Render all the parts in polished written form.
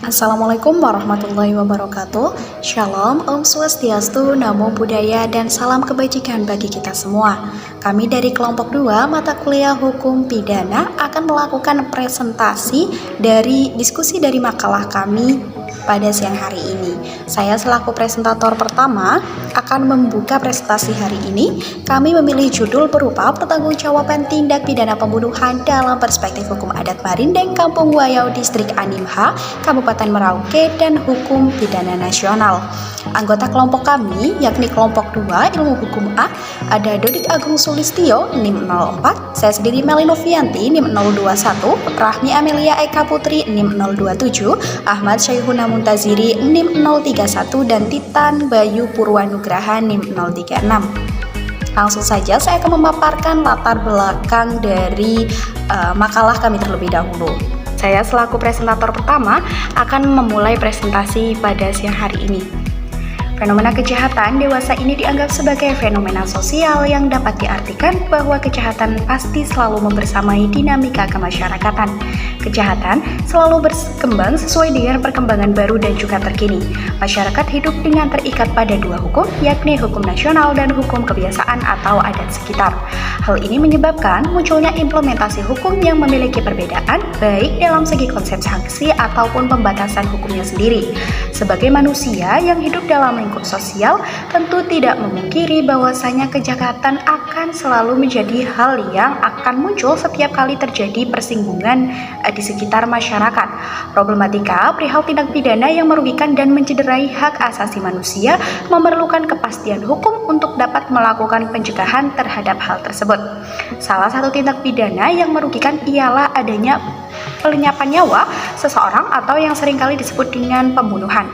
Assalamualaikum warahmatullahi wabarakatuh. Shalom, Om Swastiastu, Namo Buddhaya, dan salam kebajikan bagi kita semua. Kami dari kelompok 2 mata kuliah Hukum Pidana akan melakukan presentasi dari diskusi dari makalah kami pada siang hari ini. Saya selaku presentator pertama akan membuka presentasi hari ini. Kami memilih judul berupa pertanggungjawaban tindak pidana pembunuhan dalam perspektif hukum adat Marindeng, Kampung Wayau, Distrik Animha, Kabupaten Merauke, dan hukum pidana nasional. Anggota kelompok kami yakni kelompok 2 ilmu hukum A ada Dodik Agung Sulistyo NIM 04, saya sendiri Melino Vianti NIM 021, Rahmi Amelia Eka Putri NIM 027, Ahmad Syaihuna Muntaziri NIM 031, dan Titan Bayu Purwanugraha NIM 036. Langsung saja saya akan memaparkan latar belakang dari makalah kami terlebih dahulu. Saya selaku presentator pertama akan memulai presentasi pada siang hari ini. Fenomena kejahatan dewasa ini dianggap sebagai fenomena sosial yang dapat diartikan bahwa kejahatan pasti selalu membersamai dinamika kemasyarakatan. Kejahatan selalu berkembang sesuai dengan perkembangan baru dan juga terkini. Masyarakat hidup dengan terikat pada dua hukum, yakni hukum nasional dan hukum kebiasaan atau adat sekitar. Hal ini menyebabkan munculnya implementasi hukum yang memiliki perbedaan, baik dalam segi konsep sanksi ataupun pembatasan hukumnya sendiri. Sebagai manusia yang hidup dalam lingkup sosial, tentu tidak memungkiri bahwasanya kejahatan akan selalu menjadi hal yang akan muncul setiap kali terjadi persinggungan di sekitar masyarakat. Problematika perihal tindak pidana yang merugikan dan mencederai hak asasi manusia memerlukan kepastian hukum untuk dapat melakukan pencegahan terhadap hal tersebut. Salah satu tindak pidana yang merugikan ialah adanya pelenyapan nyawa seseorang atau yang seringkali disebut dengan pembunuhan.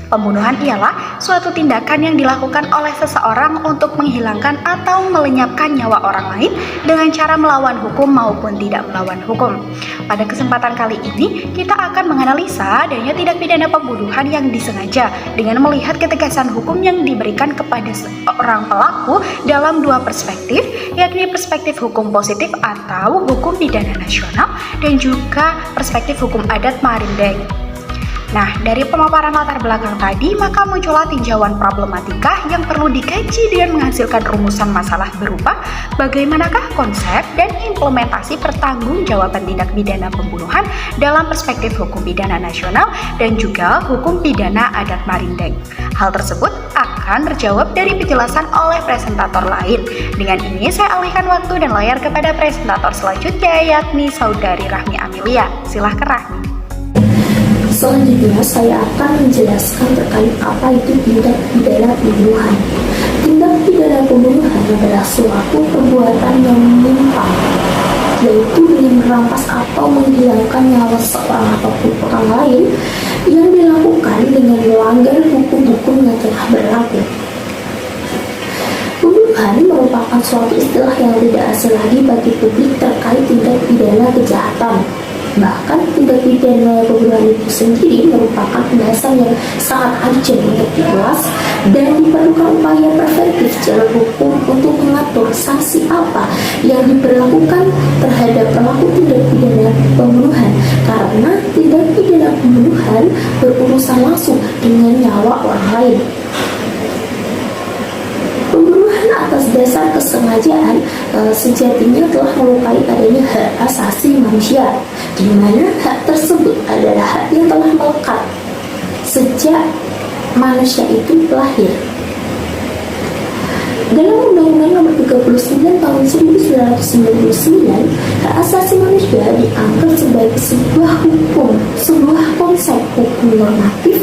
Pembunuhan ialah suatu tindakan yang dilakukan oleh seseorang untuk menghilangkan atau melenyapkan nyawa orang lain dengan cara melawan hukum maupun tidak melawan hukum. Pada kesempatan kali ini, kita akan menganalisa adanya tindak pidana pembunuhan yang disengaja dengan melihat ketegasan hukum yang diberikan kepada seorang pelaku dalam dua perspektif, yakni perspektif hukum positif atau hukum pidana nasional dan juga perspektif hukum adat Marindeng. Nah, dari pemaparan latar belakang tadi, maka muncullah tinjauan problematika yang perlu dikaji dengan menghasilkan rumusan masalah berupa bagaimanakah konsep dan implementasi pertanggungjawaban tindak pidana pembunuhan dalam perspektif hukum pidana nasional dan juga hukum pidana adat Marindeng. Hal tersebut akan terjawab dari penjelasan oleh presentator lain. Dengan ini, saya alihkan waktu dan layar kepada presentator selanjutnya, yakni Saudari Rahmi Amelia. Silahkan Rahmi. Selanjutnya saya akan menjelaskan terkait apa itu tindak pidana pembunuhan. Tindak pidana pembunuhan adalah suatu perbuatan yang menyimpang, yaitu dengan merampas atau menghilangkan nyawa seorang ataupun orang lain yang dilakukan dengan melanggar hukum-hukum yang telah berlaku. Pembunuhan merupakan suatu istilah yang tidak asing lagi bagi publik terkait tindak pidana kejahatan. Bahkan tindak pidana pembunuhan itu sendiri merupakan pembahasan yang sangat urgent untuk dibahas dan diperlukan upaya preventif jalan hukum untuk mengatur sanksi apa yang diberlakukan terhadap pelaku tindak pidana pembunuhan, karena tindak pidana pembunuhan berurusan langsung dengan nyawa orang lain. Pembunuhan atas dasar kesengajaan sejatinya telah melukai adanya hak asasi manusia, di mana hak tersebut adalah hak yang telah melekat sejak manusia itu lahir. Dalam Undang-Undang Nomor 39 Tahun 1999, hak asasi manusia dianggap sebagai sebuah hukum, sebuah konsep hukum normatif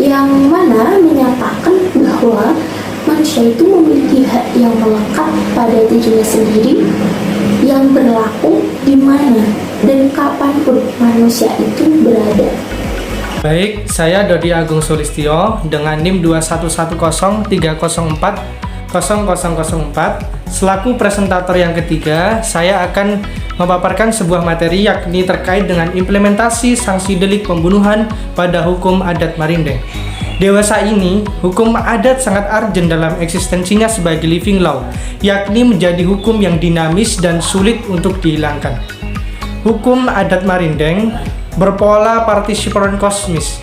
yang mana menyatakan bahwa manusia itu memiliki hak yang melekat pada dirinya sendiri yang berlaku di mana dan kapanpun manusia itu berada. Baik, saya Dodi Agung Sulistyo dengan NIM 21103040004. Selaku presentator yang ketiga, saya akan memaparkan sebuah materi yakni terkait dengan implementasi sanksi delik pembunuhan pada hukum adat Marindeng. Dewasa ini, hukum adat sangat urgent dalam eksistensinya sebagai living law, yakni menjadi hukum yang dinamis dan sulit untuk dihilangkan. hukum adat Marindeng berpola partisipan kosmis.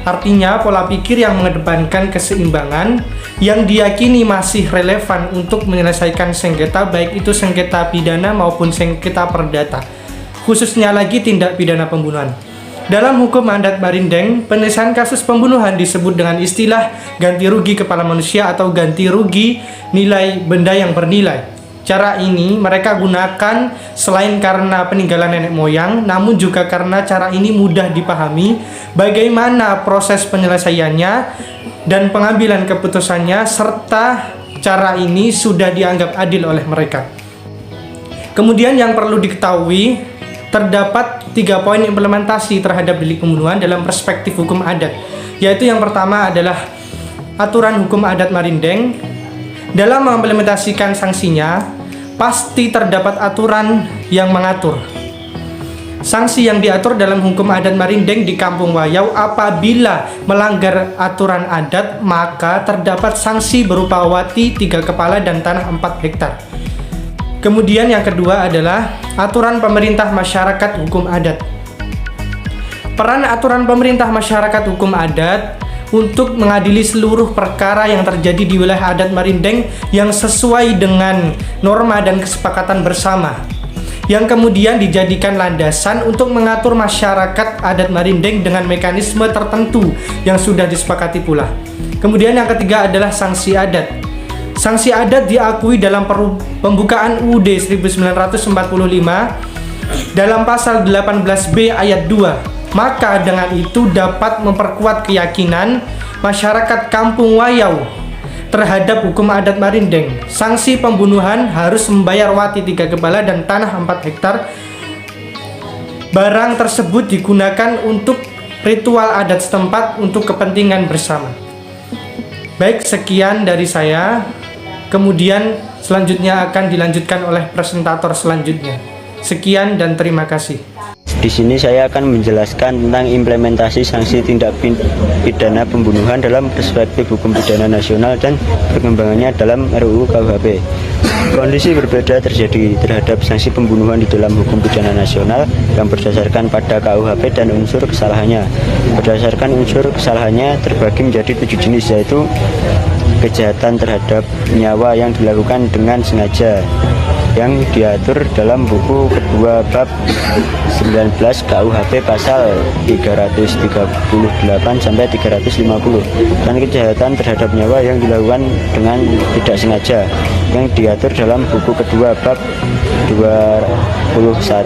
Artinya pola pikir yang mengedepankan keseimbangan yang diyakini masih relevan untuk menyelesaikan sengketa, baik itu sengketa pidana maupun sengketa perdata, khususnya lagi tindak pidana pembunuhan. Dalam hukum adat Marindeng, penyelesaian kasus pembunuhan disebut dengan istilah ganti rugi kepala manusia atau ganti rugi nilai benda yang bernilai. Cara ini mereka gunakan selain karena peninggalan nenek moyang, namun juga karena cara ini mudah dipahami bagaimana proses penyelesaiannya dan pengambilan keputusannya, serta cara ini sudah dianggap adil oleh mereka. Kemudian yang perlu diketahui, terdapat 3 poin implementasi terhadap delik pembunuhan dalam perspektif hukum adat, yaitu yang pertama adalah aturan hukum adat Marindeng. Dalam mengimplementasikan sanksinya, pasti terdapat aturan yang mengatur. Sanksi yang diatur dalam hukum adat Marindeng di Kampung Wayau apabila melanggar aturan adat, maka terdapat sanksi berupa wati 3 kepala dan tanah 4 hektar. Kemudian yang kedua adalah aturan pemerintah masyarakat hukum adat. Peran aturan pemerintah masyarakat hukum adat untuk mengadili seluruh perkara yang terjadi di wilayah adat Marindeng yang sesuai dengan norma dan kesepakatan bersama, yang kemudian dijadikan landasan untuk mengatur masyarakat adat Marindeng dengan mekanisme tertentu yang sudah disepakati pula. Kemudian yang ketiga adalah sanksi adat. Sanksi adat diakui dalam pembukaan UUD 1945 dalam pasal 18B ayat 2. Maka dengan itu dapat memperkuat keyakinan masyarakat Kampung Wayau terhadap hukum adat Marindeng. Sanksi pembunuhan harus membayar wati 3 kepala dan tanah 4 hektar. Barang tersebut digunakan untuk ritual adat setempat untuk kepentingan bersama. Baik, sekian dari saya. Kemudian selanjutnya akan dilanjutkan oleh presentator selanjutnya. Sekian dan terima kasih. Di sini saya akan menjelaskan tentang implementasi sanksi tindak pidana pembunuhan dalam perspektif hukum pidana nasional dan perkembangannya dalam RUU KUHP. Kondisi berbeda terjadi terhadap sanksi pembunuhan di dalam hukum pidana nasional yang berdasarkan pada KUHP dan unsur kesalahannya. Berdasarkan unsur kesalahannya terbagi menjadi 7 jenis, yaitu kejahatan terhadap nyawa yang dilakukan dengan sengaja yang diatur dalam buku kedua bab 19 KUHP pasal 338 sampai 350, dan kejahatan terhadap nyawa yang dilakukan dengan tidak sengaja yang diatur dalam buku kedua bab 21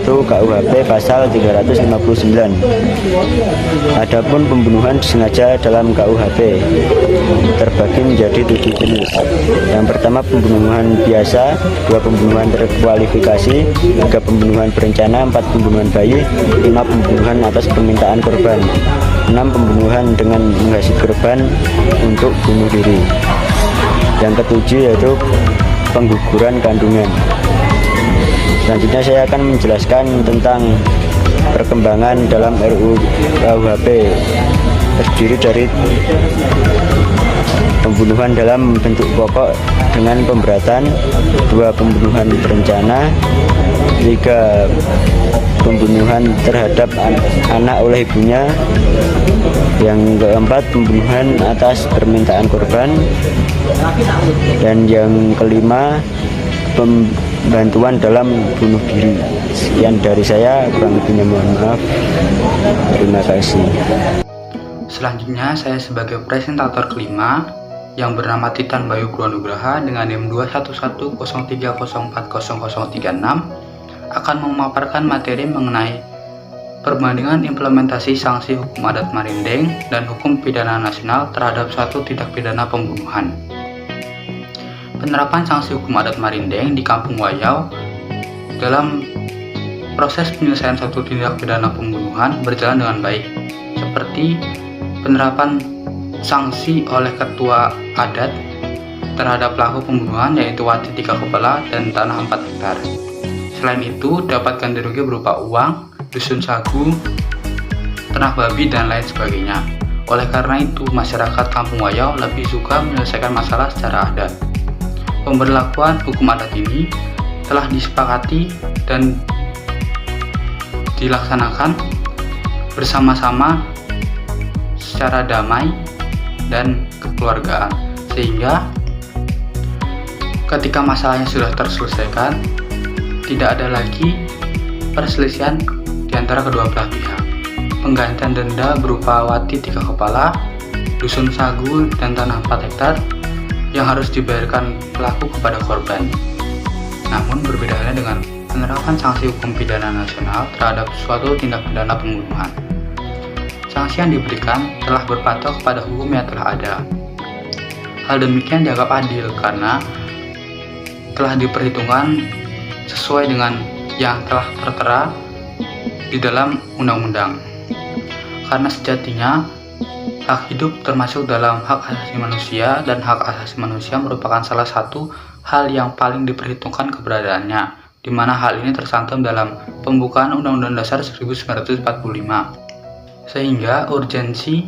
KUHP pasal 359. Adapun pembunuhan disengaja dalam KUHP terbagi menjadi 7 jenis. Yang pertama pembunuhan biasa, 2 pembunuhan terkualifikasi, 3 pembunuhan berencana, 4 pembunuhan bayi, 5 pembunuhan atas permintaan korban, 6 pembunuhan dengan menghasut korban untuk bunuh diri. Yang ketujuh yaitu pengguguran kandungan. Selanjutnya saya akan menjelaskan tentang perkembangan dalam RUU KUHP, terdiri dari pembunuhan dalam bentuk pokok dengan pemberatan, 2 pembunuhan berencana, 3 pembunuhan terhadap anak oleh ibunya, yang keempat pembunuhan atas permintaan korban, dan yang kelima pembantuan dalam bunuh diri. Sekian dari saya, kurang lebihnya mohon maaf. Terima kasih. Selanjutnya saya sebagai presentator kelima yang bernama Titan Bayu Purwanugraha dengan NIM 21103040036 akan memaparkan materi mengenai perbandingan implementasi sanksi hukum adat Marindeng dan hukum pidana nasional terhadap suatu tindak pidana pembunuhan. Penerapan sanksi hukum adat Marindeng di Kampung Wayau dalam proses penyelesaian suatu tindak pidana pembunuhan berjalan dengan baik, seperti penerapan sanksi oleh ketua adat terhadap pelaku pembunuhan, yaitu wati 3 kepala dan tanah 4 hektar. Selain itu, dapat ganti rugi berupa uang, dusun sagu, ternak babi, dan lain sebagainya. Oleh karena itu, masyarakat Kampung Wayau lebih suka menyelesaikan masalah secara adat. Pemberlakuan hukum adat ini telah disepakati dan dilaksanakan bersama-sama secara damai dan kekeluargaan, sehingga ketika masalahnya sudah terselesaikan tidak ada lagi perselisihan di antara kedua belah pihak. Penggantian denda berupa wati 3 kepala, dusun sagu, dan tanah 4 hektar yang harus dibayarkan pelaku kepada korban. Namun berbeda halnya dengan penerapan sanksi hukum pidana nasional terhadap suatu tindak pidana pembunuhan. Sanksi yang diberikan telah berpatok pada hukum yang telah ada. Hal demikian dianggap adil karena telah diperhitungkan sesuai dengan yang telah tertera di dalam undang-undang. Karena sejatinya hak hidup termasuk dalam hak asasi manusia, dan hak asasi manusia merupakan salah satu hal yang paling diperhitungkan keberadaannya, di mana hal ini tercantum dalam pembukaan Undang-Undang Dasar 1945. Sehingga urgensi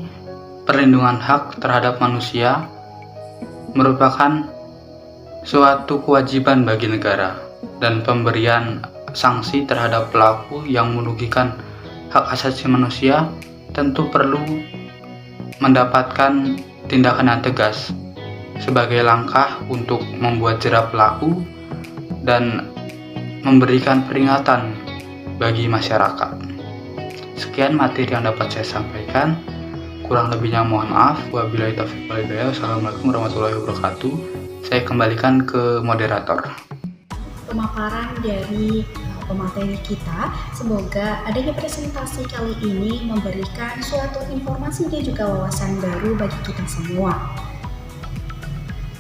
perlindungan hak terhadap manusia merupakan suatu kewajiban bagi negara, dan pemberian sanksi terhadap pelaku yang merugikan hak asasi manusia tentu perlu mendapatkan tindakan yang tegas sebagai langkah untuk membuat jerah pelaku dan memberikan peringatan bagi masyarakat. Sekian materi yang dapat saya sampaikan. Kurang lebihnya mohon maaf. Wabillahi taufiq wal hidayah. Wassalamualaikum warahmatullahi wabarakatuh. Saya kembalikan ke moderator. Pemaparan dari pemateri kita, semoga adanya presentasi kali ini memberikan suatu informasi dan juga wawasan baru bagi kita semua.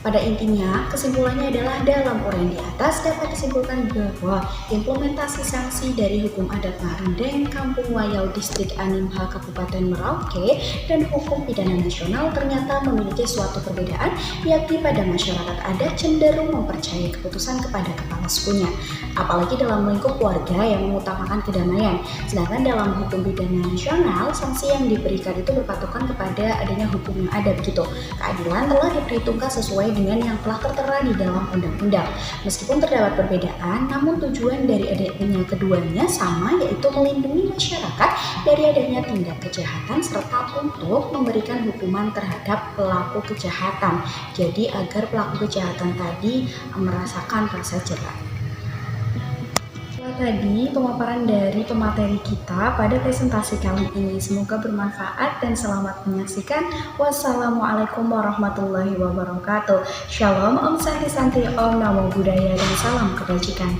Pada intinya, kesimpulannya adalah dalam uraian di atas dapat disimpulkan bahwa implementasi sanksi dari hukum adat Marindeng, Kampung Wayau, Distrik Animha, Kabupaten Merauke, dan hukum pidana nasional ternyata memiliki suatu perbedaan, yakni pada masyarakat adat cenderung mempercayai keputusan kepada kepala sukunya, apalagi dalam lingkup warga yang mengutamakan kedamaian. Sedangkan dalam hukum pidana nasional, sanksi yang diberikan itu berpatokan kepada adanya hukum yang ada begitu. Keadilan telah diperhitungkan sesuai dengan yang telah tertera di dalam undang-undang. Meskipun terdapat perbedaan, namun tujuan dari adanya keduanya sama, yaitu melindungi masyarakat dari adanya tindak kejahatan serta untuk memberikan hukuman terhadap pelaku kejahatan. Jadi agar pelaku kejahatan tadi merasakan rasa jerah. Tadi pemaparan dari pemateri kita pada presentasi kali ini, semoga bermanfaat dan selamat menyaksikan. Wassalamualaikum warahmatullahi wabarakatuh. Shalom, Om Santi Santi, Om Namo Buddhaya, dan salam kebajikan.